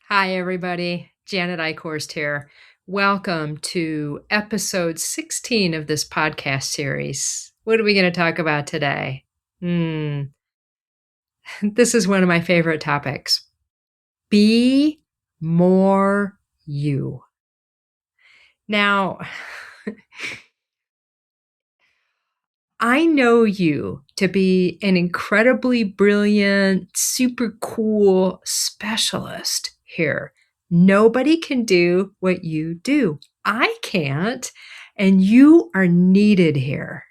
Hi, everybody. Janet Eichhorst here. Welcome to episode 16 of this podcast series. What are we going to talk about today? This is one of my favorite topics. Be more you. Now, I know you to be an incredibly brilliant, super cool specialist here. Nobody can do what you do. I can't, and you are needed here.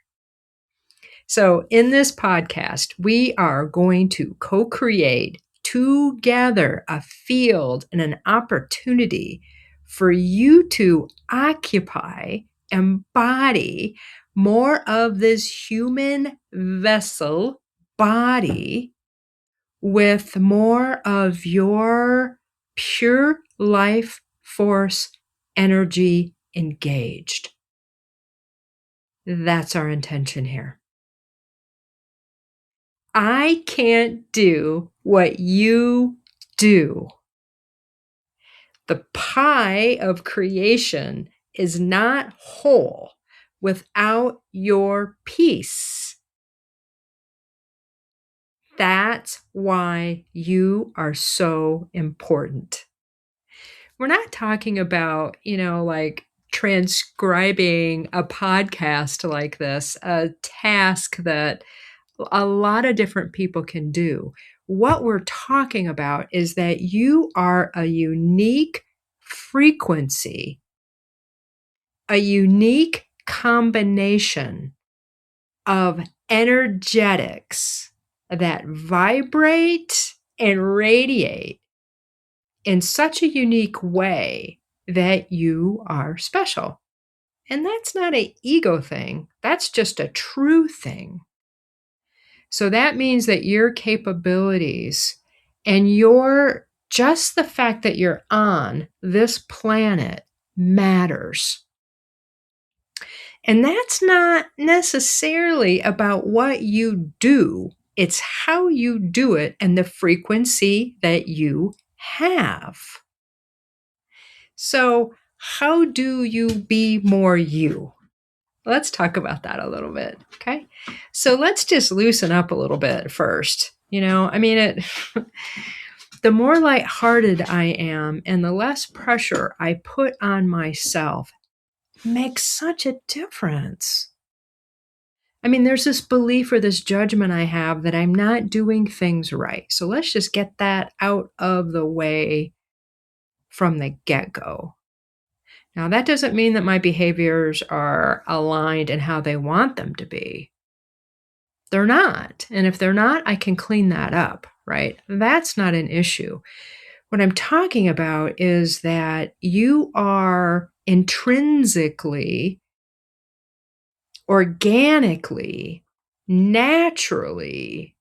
So, in this podcast, we are going to co create together a field and an opportunity for you to occupy, embody more of this human vessel body with more of your pure life force energy engaged. That's our intention here. I can't do what you do. The pie of creation is not whole without your piece. That's why you are so important. We're not talking about, like transcribing a podcast like this, a task that a lot of different people can do. What we're talking about is that you are a unique frequency, a unique combination of energetics that vibrate and radiate in such a unique way that you are special. And that's not an ego thing, that's just a true thing. So that means that your capabilities and just the fact that you're on this planet matters. And that's not necessarily about what you do, it's how you do it and the frequency that you have. So, how do you be more you? Let's talk about that a little bit. Okay. So let's just loosen up a little bit first. The more lighthearted I am and the less pressure I put on myself makes such a difference. There's this belief or this judgment I have that I'm not doing things right. So let's just get that out of the way from the get-go. Now, that doesn't mean that my behaviors are aligned in how they want them to be. They're not. And if they're not, I can clean that up, right? That's not an issue. What I'm talking about is that you are intrinsically, organically, naturally,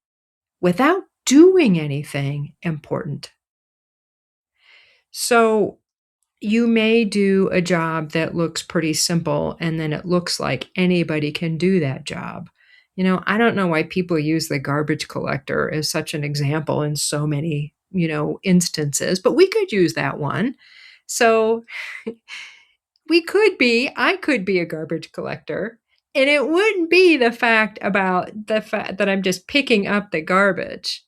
without doing anything, important. So, you may do a job that looks pretty simple and then it looks like anybody can do that job. I don't know why people use the garbage collector as such an example in so many, instances, but we could use that one. So I could be a garbage collector, and it wouldn't be the fact that I'm just picking up the garbage.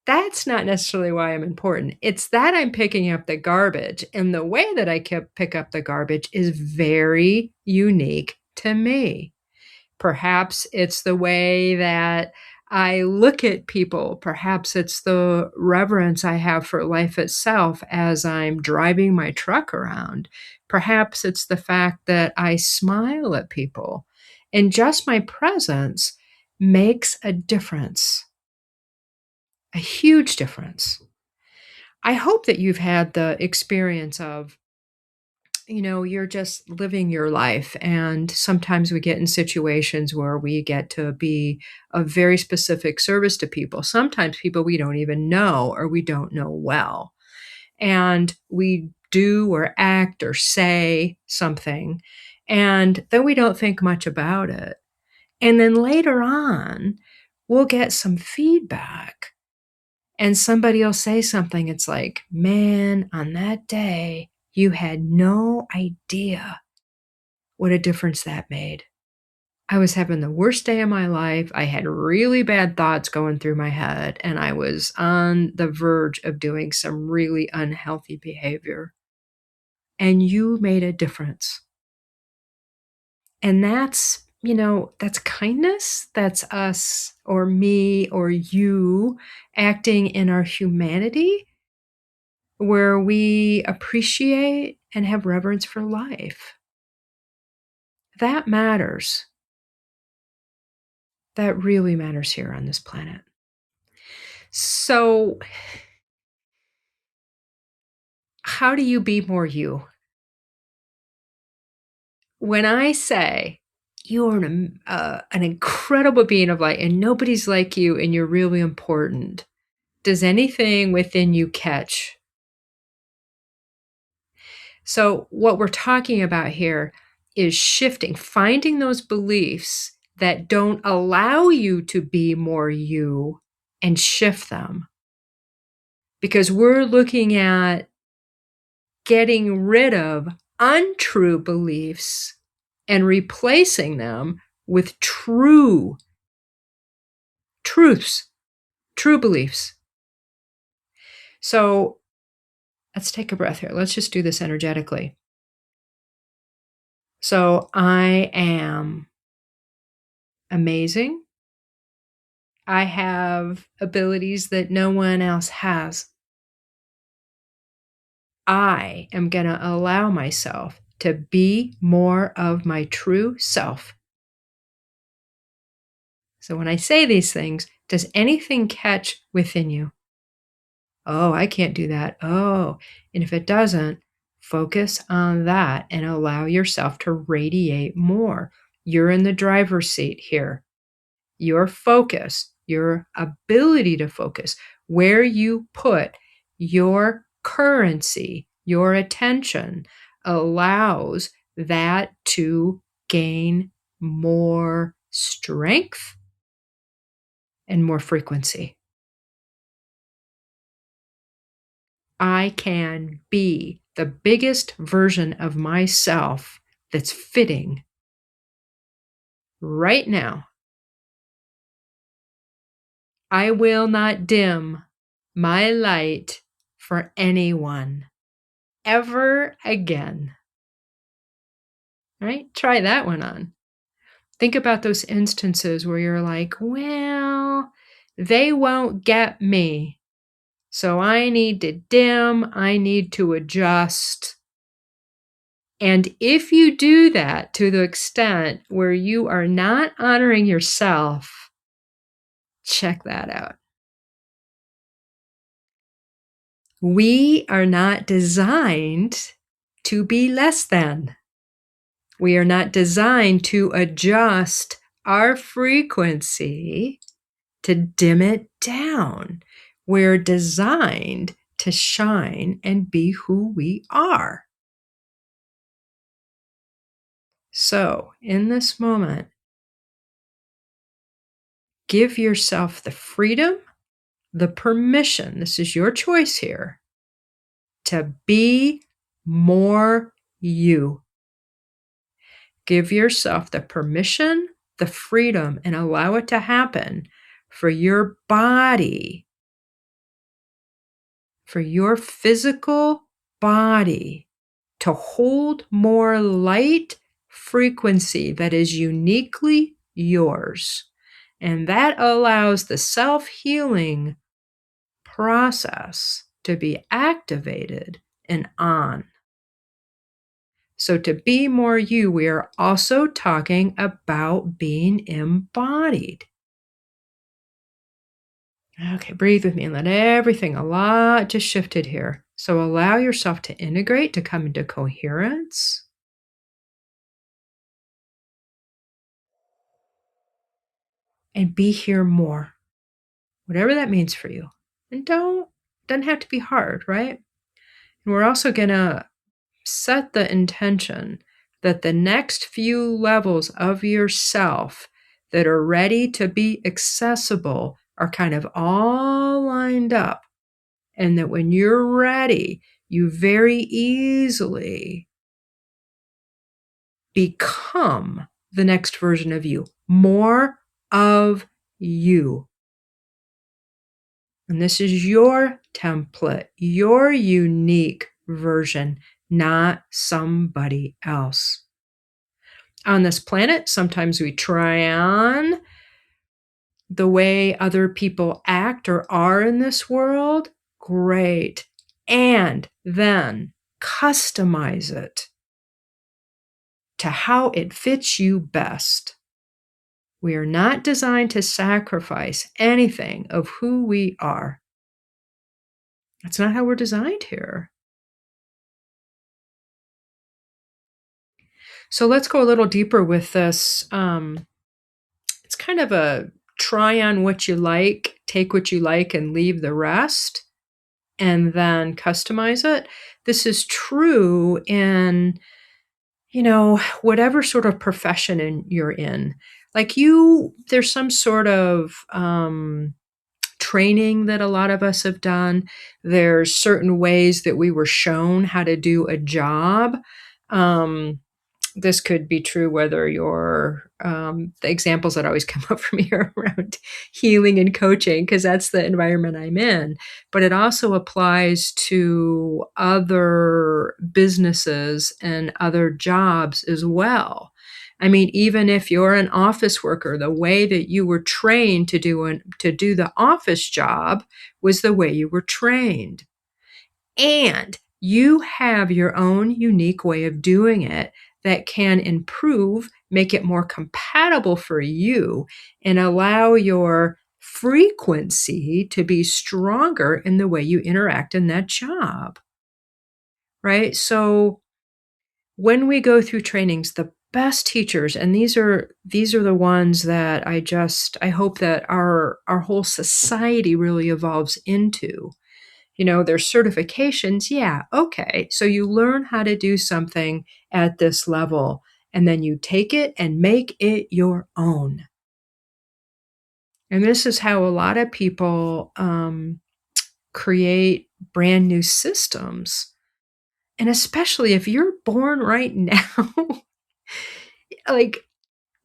That's not necessarily why I'm important. It's that I'm picking up the garbage, and the way that I pick up the garbage is very unique to me. Perhaps it's the way that I look at people. Perhaps it's the reverence I have for life itself as I'm driving my truck around. Perhaps it's the fact that I smile at people. And just my presence makes a difference. A huge difference. I hope that you've had the experience of, you're just living your life. And sometimes we get in situations where we get to be a very specific service to people. Sometimes people we don't even know or we don't know well. And we do or act or say something, and then we don't think much about it. And then later on, we'll get some feedback. And somebody will say something, it's like, man, on that day, you had no idea what a difference that made. I was having the worst day of my life. I had really bad thoughts going through my head, and I was on the verge of doing some really unhealthy behavior. And you made a difference. And that's kindness. That's us or me or you acting in our humanity where we appreciate and have reverence for life. That matters. That really matters here on this planet. So, how do you be more you? When I say you're an incredible being of light and nobody's like you and you're really important, does anything within you catch? So, what we're talking about here is shifting, finding those beliefs that don't allow you to be more you and shift them. Because we're looking at getting rid of untrue beliefs and replacing them with truths, true beliefs. So let's take a breath here. Let's just do this energetically. So I am amazing. I have abilities that no one else has. I am going to allow myself to be more of my true self. So when I say these things, does anything catch within you? Oh, I can't do that. Oh, and if it doesn't, focus on that and allow yourself to radiate more. You're in the driver's seat here. Your focus, your ability to focus, where you put your currency, your attention, allows that to gain more strength and more frequency. I can be the biggest version of myself that's fitting right now. I will not dim my light for anyone ever again. All right? Try that one on. Think about those instances where you're like, well, they won't get me. So I need to dim, I need to adjust. And if you do that to the extent where you are not honoring yourself, check that out. We are not designed to be less than. We are not designed to adjust our frequency to dim it down. We're designed to shine and be who we are. So, in this moment, give yourself the freedom, the permission, this is your choice here, to be more you. Give yourself the permission, the freedom, and allow it to happen for your body, for your physical body to hold more light frequency that is uniquely yours. And that allows the self-healing process to be activated and on. So to be more you, we are also talking about being embodied. Okay, breathe with me and let everything, a lot just shifted here. So allow yourself to integrate, to come into coherence. And be here more, whatever that means for you. And doesn't have to be hard, right? And we're also going to set the intention that the next few levels of yourself that are ready to be accessible are kind of all lined up, and that when you're ready, you very easily become the next version of you, more of you. And this is your template, your unique version, not somebody else. On this planet, sometimes we try on the way other people act or are in this world. Great. And then customize it to how it fits you best. We are not designed to sacrifice anything of who we are. That's not how we're designed here. So let's go a little deeper with this. It's kind of a try on what you like, take what you like, and leave the rest, and then customize it. This is true in, whatever sort of profession you're in. Like there's some sort of training that a lot of us have done. There's certain ways that we were shown how to do a job. This could be true whether you're the examples that always come up for me are around healing and coaching, because that's the environment I'm in. But it also applies to other businesses and other jobs as well. I mean, even if you're an office worker, the way that you were trained to do the office job was the way you were trained. And you have your own unique way of doing it that can improve, make it more compatible for you, and allow your frequency to be stronger in the way you interact in that job. Right? So when we go through trainings, the best teachers, and these are the ones that I hope that our whole society really evolves into. There's certifications. Yeah, okay. So you learn how to do something at this level, and then you take it and make it your own. And this is how a lot of people create brand new systems. And especially if you're born right now, like,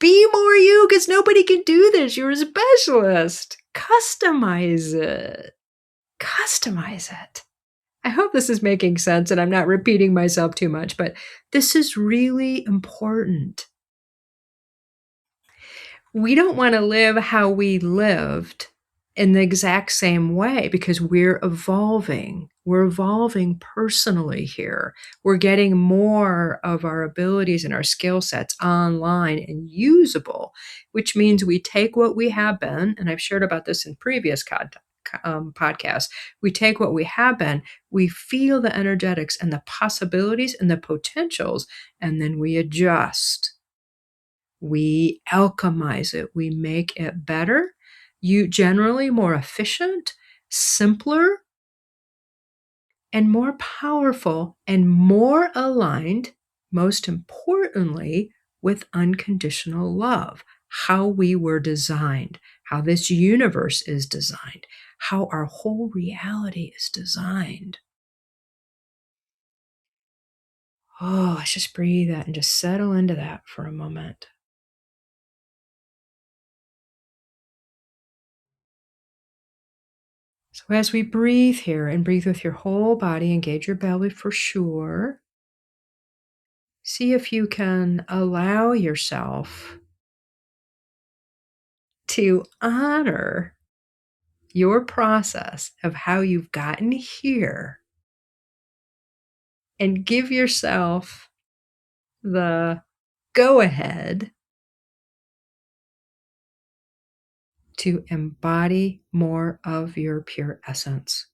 be more you, because nobody can do this. You're a specialist. Customize it. Customize it. I hope this is making sense and I'm not repeating myself too much, but this is really important. We don't want to live how we lived in the exact same way because we're evolving. We're evolving personally here. We're getting more of our abilities and our skill sets online and usable, which means we take what we have been, and I've shared about this in previous podcasts. We take what we have been, we feel the energetics and the possibilities and the potentials, and then we adjust. We alchemize it. We make it better. You generally more efficient, simpler, and more powerful and more aligned, most importantly, with unconditional love, how we were designed, how this universe is designed, how our whole reality is designed. Oh, let's just breathe that and just settle into that for a moment. So as we breathe here and breathe with your whole body, engage your belly for sure. See if you can allow yourself to honor your process of how you've gotten here and give yourself the go ahead to embody more of your pure essence.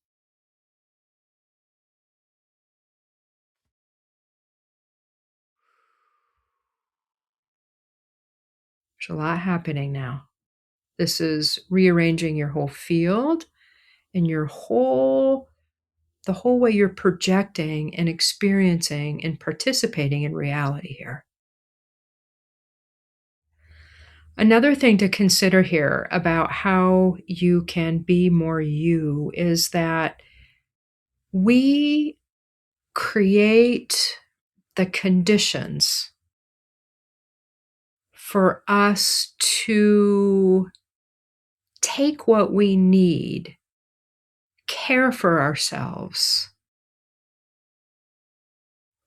There's a lot happening now. This is rearranging your whole field and the whole way you're projecting and experiencing and participating in reality here. Another thing to consider here about how you can be more you is that we create the conditions for us to take what we need, care for ourselves,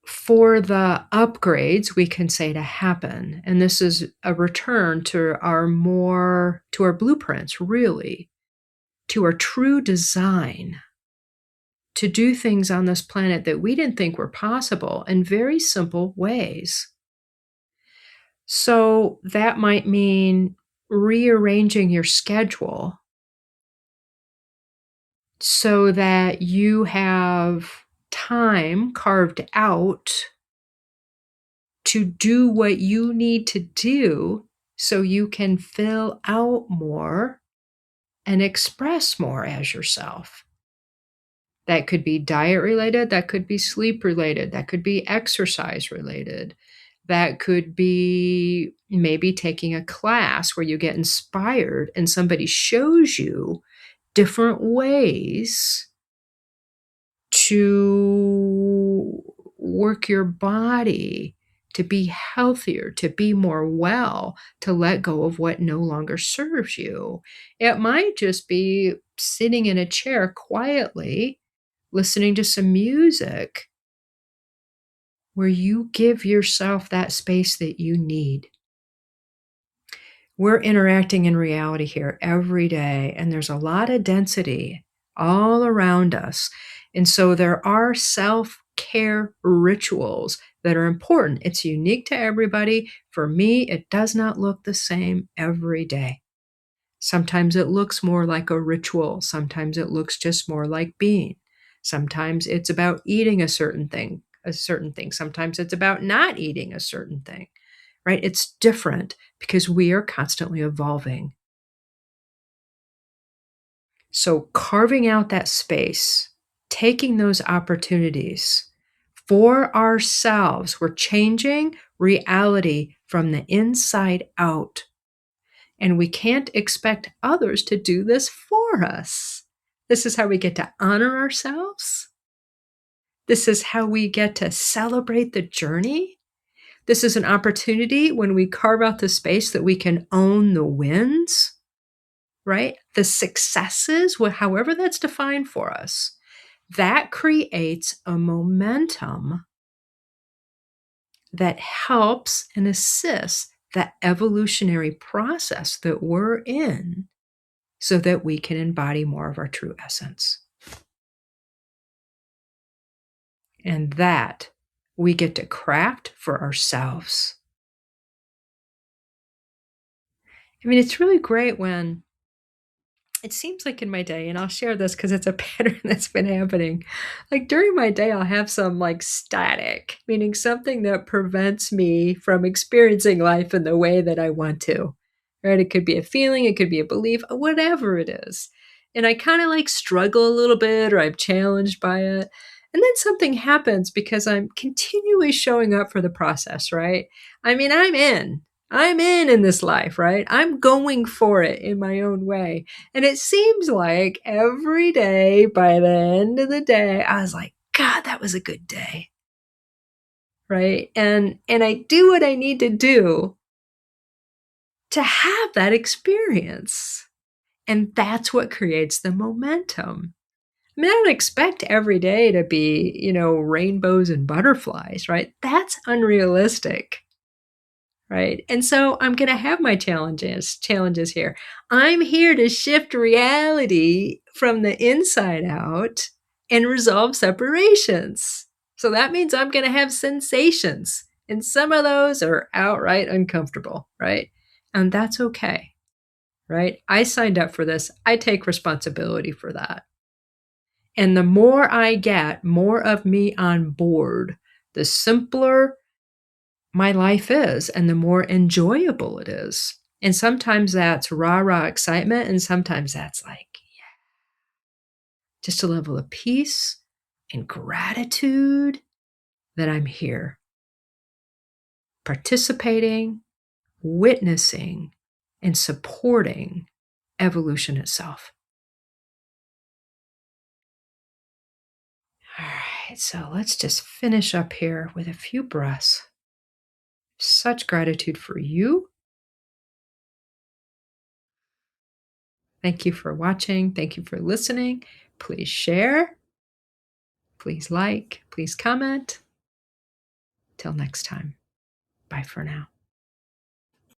for the upgrades we can say to happen. And this is a return to our blueprints, really, to our true design to do things on this planet that we didn't think were possible in very simple ways. So that might mean rearranging your schedule so that you have time carved out to do what you need to do so you can fill out more and express more as yourself. That could be diet related, that could be sleep related, that could be exercise related. That could be maybe taking a class where you get inspired and somebody shows you different ways to work your body, to be healthier, to be more well, to let go of what no longer serves you. It might just be sitting in a chair quietly, listening to some music where you give yourself that space that you need. We're interacting in reality here every day, and there's a lot of density all around us. And so there are self-care rituals that are important. It's unique to everybody. For me, it does not look the same every day. Sometimes it looks more like a ritual. Sometimes it looks just more like being. Sometimes it's about eating a certain thing. Sometimes it's about not eating a certain thing, right? It's different because we are constantly evolving. So carving out that space, taking those opportunities for ourselves, we're changing reality from the inside out. And we can't expect others to do this for us. This is how we get to honor ourselves. This is how we get to celebrate the journey. This is an opportunity when we carve out the space that we can own the wins, right? The successes, however that's defined for us. That creates a momentum that helps and assists the evolutionary process that we're in so that we can embody more of our true essence. And that we get to craft for ourselves. I mean, it's really great when it seems like in my day, and I'll share this because it's a pattern that's been happening. Like during my day, I'll have some like static, meaning something that prevents me from experiencing life in the way that I want to. Right? It could be a feeling, it could be a belief, whatever it is. And I kind of like struggle a little bit or I'm challenged by it. And then something happens because I'm continually showing up for the process, right? I mean, I'm in this life, right? I'm going for it in my own way. And it seems like every day, by the end of the day, I was like, God, that was a good day. Right? And I do what I need to do to have that experience. And that's what creates the momentum. I mean, I don't expect every day to be, rainbows and butterflies, right? That's unrealistic. Right. And so I'm going to have my challenges here. I'm here to shift reality from the inside out and resolve separations. So that means I'm going to have sensations. And some of those are outright uncomfortable. Right. And that's okay. Right. I signed up for this. I take responsibility for that. And the more I get more of me on board, the simpler my life is and the more enjoyable it is. And sometimes that's rah-rah excitement, and sometimes that's like, yeah, just a level of peace and gratitude that I'm here, participating, witnessing, and supporting evolution itself. All right, so let's just finish up here with a few breaths. Such gratitude for you. Thank you for watching. Thank you for listening. Please share. Please like. Please comment. Till next time. Bye for now.